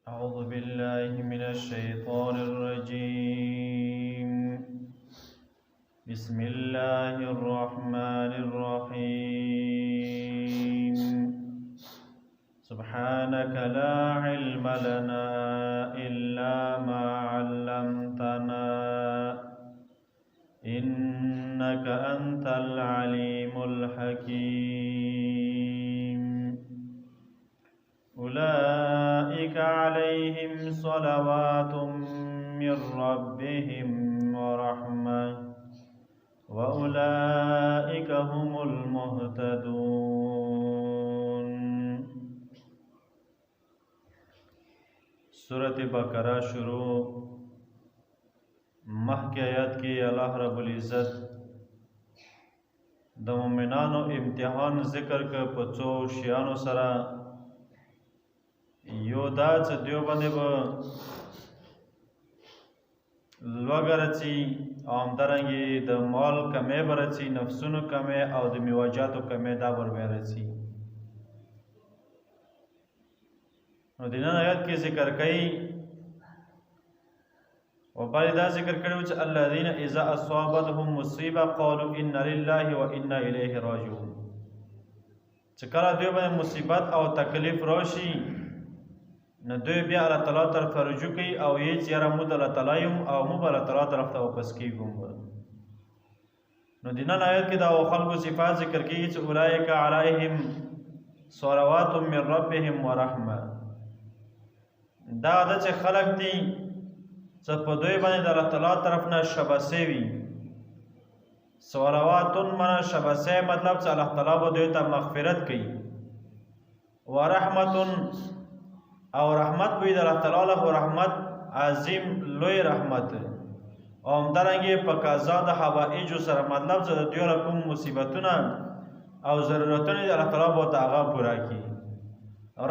أعوذ بالله من الشيطان الرجيم. بسم الله الرحمن الرحيم. سبحانك لا علم لنا إلا ما علمتنا إنك أنت العليم الحكيم. أولئك عليهم صلوات من ربهم ورحمة وأولئك هم المهتدون. سورة بقرہ شروع مخکې آیات کې الله رب العزت د مؤمنانو امتحان ذکر ک په څو شیانو سره. یو دا چې دیو باندې به لوږه رچي او همدارنګې د مال کمی به رچي، نفسونو کمی او د میوجاتو کمی دا به بیا رچي. نو د نن آیات کې ذکر کوي او بل دا ذکر کړی چې الذین اذا اصابتهم مصیبه قالوا ان لله وانا الیه راجعون. چې کله دوی باندې مصیبت او تکلیف راشي نو دوی بیا الله تعالی طرف رجوع کوي او یې چې یاره موږ د الله تعالی یم او موږ الله تعالی طرف ته واپس کیږو. نو د نن آیت کې دا خلکو صفات ذکر کیږي چې اولئک علیهم صلوات من ربهم ورحمه. دا چې خلق دي چې په دوی باندې د الله تعالی طرف نه شبسه وي. صلوات معنا شبسه مطلب چې الله تعالی به دوی ته مغفرت کوي. ورحمت او رحمت وی د الله تعالی له رحمت عظیم لوی رحمت او همدارنګه په قضا د حوائج سره مطلب چې د دوی کوم مصیبتونه او ضرورتونه د الله تعالی به هغه پورا کړي.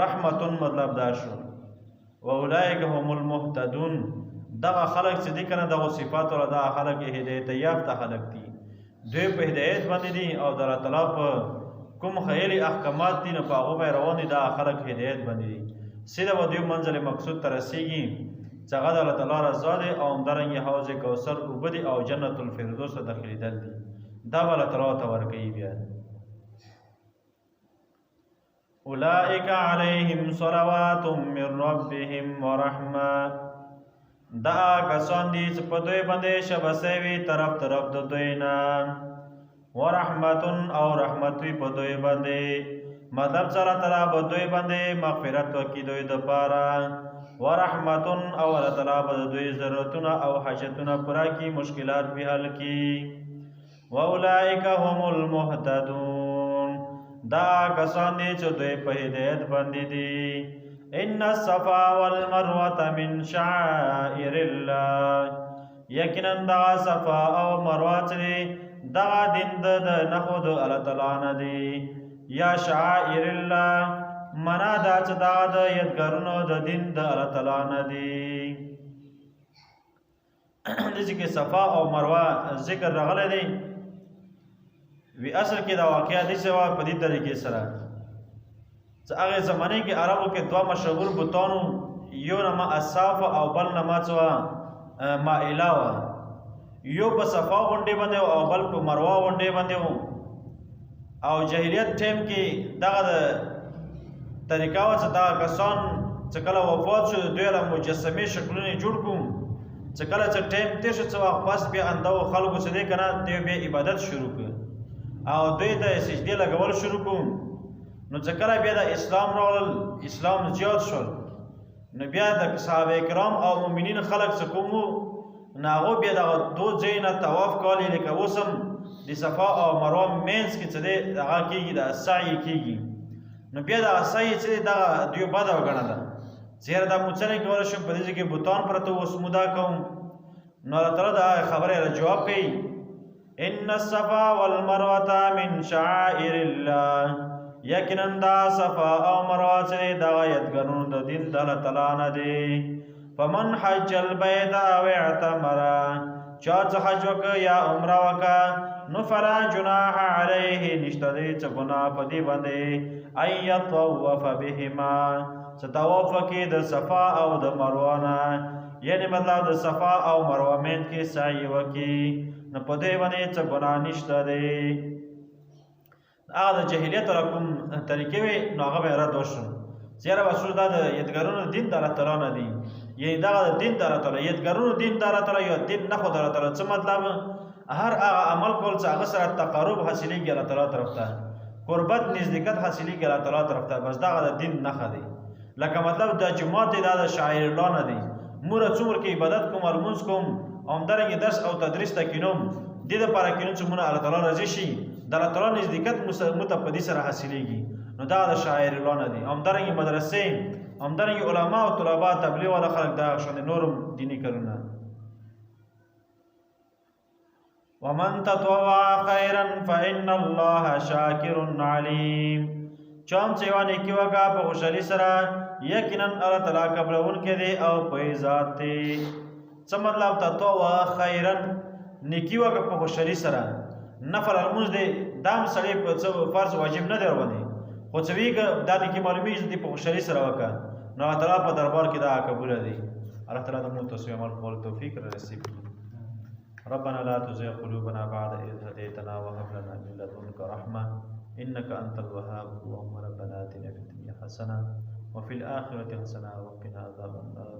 رحمت مطلب دا شو. واولئک هم المهتدون. دغه خلق چې دي کنه دغه صفات او دغه خلق هدایت یافته خلق دي. دوی په هدایت باندې دي او د الله تعالی په کوم خیالي احکامات دي نه په هغه روان دي. دا خلق هدایت باندې دي. سیده و دوی منزل مقصود ته رسیږي چې هغه د الله تعالی رضا دی او همدارنګه حوض کوثر اوبه دي او جنت الفردوس ته داخلېدل دي. دا به الله تعالی ته ورکوي. بیا اولئک علیهم صلوات من ربهم ورحمه. دا کسان دي چې په دوی باندې شبسه وي طرف د دوی نه. ورحمت او رحمت وي په دوی باندې مطلب الله تعالی به دوی باندې مغفرت وکړي دوی دپاره. ورحمت او الله تعالی به دوی ضرورتونه او حاجتونه پوره کړي، مشکلات به حل کړي. واولئک هم المهتدون. دا کسان دي چې دوی په هدایت باندې دي. ان الصفا والمروه من شعائر الله. یقینا دا صفا او مروه چې دا دین د نښو د الله تعالی نه دي. یا شعائر الله منا دا چې دا د یادګارونو د دین د الله تعالی نه دي. دې کې صفا او مروه ذکر راغلی دی. وی اصل کې دا واقعیا دي چې په دې طریقې سره چې هغه زمانه کې عربو کې دوه مشهور بتانو، یو نامه اصاف او بل نامه مائله وه. یو په صفا غونډې باندې او بل په مروه غونډې باندې و. او جاهلیت ټیم کې دغه طریقه وه چې دغه کسان چې کله وفات شو دوی له مجسمې شکلونه جوړ کړو. چې کله چې ټیم تېر شو څه وخت پس بیا اندو خلکو چې دی که نه دوی بیا عبادت شروع کړ او دوی ته سجدې لګول شروع کړو. نو چې کله بیا د اسلام راغلل، اسلام زیات شول، نو بیا د صحابه کرام او مؤمنین خلک چې کوم وو نو هغو بیا دغه دو ځای نه طواف کولې لکه اوس هم د صفا او مروه منځ کې چې دی هغه کېږي د سعی کېږي. نو بیا دغه سعی چې دی دغه دوی بده وګڼله چې یاره دا موږ څنګه کولی شو په دې ځای کې بتان پرته اوس موږ دا کوو. نو الله تعالی د هغې خبرې جواب کوي ان الصفا والمروه من شعائر الله. یقینا دا صفا او مروه چې دی دغه یادګارونو د دین د الله تعالی نه دی. فمن حج البیت او اعتمر. چا چې حج وکړه یا عمره وکړه نو فلا جناح علیه نشته دی څه ګناه په دې باندې ان یطوف بهما چې طواف وکړي د صفا او د مروه نه، یعنې مطلب د صفا او مروه منځ کې سعی وکړي، نو په دې باندې څه ګناه نشته دی. هغه د جاهلیت ولا کوم طریقې وي نو هغه به رد وشو. زیاره رسول دا د یدګرونو دین د الله تعالی نه دی، یعنې دا د دین د الله تعالی، یدګرونو دین د الله تعالی، یا دین نه خو د الله تعالی. څه مطلب؟ هر هغه عمل کول چې هغه سره تقرب حاصلېږي الله تعالی طرف ته، قربت نزدېکت حاصلېږي الله تعالی طرف ته، بس دغه د دین نښه دی. لکه مطلب د جماعت دی، دا د شاعر الله نه دی. موږ څومره کې عبادت کوم او لمونځ کوم او همدارنګې درس او تدریس ته کینوم، دې دپاره کینوم چې موږ الله تعالی راضي شي، د الله تعالی نزدېکت موږ ته په دې سره حاصلېږي، نو دا د شاعر الله نه دی. همدارنګې مدرسې، همدارنګې علما او طلبا، تبلیغ والا خلک، دا شان نورم دیني کارونه. ومن تطوع خيرا فإن الله شاكر عليم. چوم چې یوه نیکي وکړه په خوشحالي سره، یقینا الله تعالی قبلونکی دی او پوهې ذات دی. څه مطلب؟ تطوع خیرا، نیکي وکړه په خوشحالي سره. نفل لمونځ دی دا هم سړی په څه فرض واجب نه دی ورباندې، خو څه وي که دا نیکي معلومېږي چې دی په خوشحالي سره وکړه، نو الله تعالی په دربار کې دا قبوله دی. الله تعالی د موږ تاسو عمل کولو توفیق رانصیب کړي. ربنا لا تزغ قلوبنا بعد إذ هديتنا وهب لنا من لدنك رحمة إنك أنت الوهاب. اللهم ربنا آتنا في الدنيا حسنة وفي الآخرة حسنة وقنا عذاب النار.